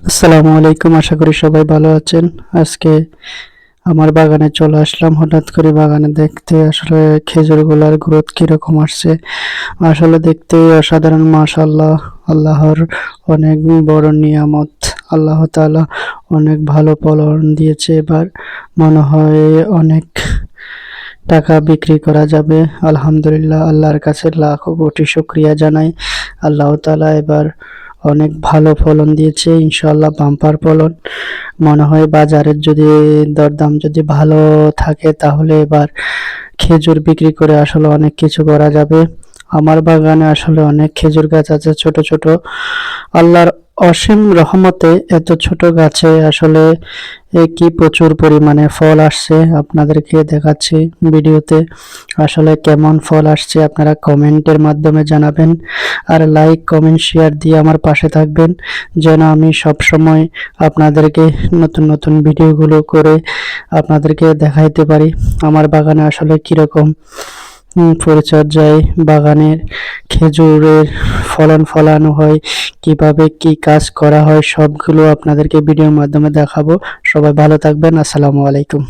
আসসালামু আলাইকুম, আশা করি সবাই ভালো আছেন। আজকে আমার বাগানে চলে আসলাম হঠাৎ করে বাগানে দেখতে। আসলে খেজুরগুলার গ্রোথ কিরকম আসছে আসলে দেখতে অসাধারণ, মাশাআল্লাহ। আল্লাহর অনেক বড় নিয়ামত। আল্লাহ তাআলা অনেক ভালো ফলন দিয়েছে। এবার মনে হয় অনেক টাকা বিক্রি করা যাবে। আলহামদুলিল্লাহ, আল্লাহর কাছে লাখো কোটি শুকরিয়া জানাই। আল্লাহ তাআলা এবার অনেক ভালো ফলন দিয়েছে, ইনশাআল্লাহ বাম্পার ফলন। মনে হয় বাজারের যদি দরদাম যদি ভালো থাকে তাহলে এবার খেজুর বিক্রি করে আসলে অনেক কিছু করা যাবে। আমার বাগানে আসলে অনেক খেজুর গাছ আছে, ছোট ছোট। আল্লাহর অসীম রহমতে এত ছোট গাছে আসলে কি প্রচুর পরিমাণে ফল আসছে। আপনাদেরকে দেখাচ্ছি ভিডিওতে আসলে কেমন ফল আসছে। আপনারা কমেন্টের মাধ্যমে জানাবেন, আর লাইক কমেন্ট শেয়ার দিয়ে আমার পাশে থাকবেন, যেন আমি সব সময় আপনাদেরকে নতুন নতুন ভিডিওগুলো করে আপনাদেরকে দেখাইতে পারি আমার বাগানে আসলে কিরকম পরিচর্যায় বাগানের খেজুরের ফলন ফলানো হয়, কিভাবে কি কাজ করা হয়, সবগুলো আপনাদেরকে ভিডিওর মাধ্যমে দেখাবো। সবাই ভালো থাকবেন। আসসালামু আলাইকুম।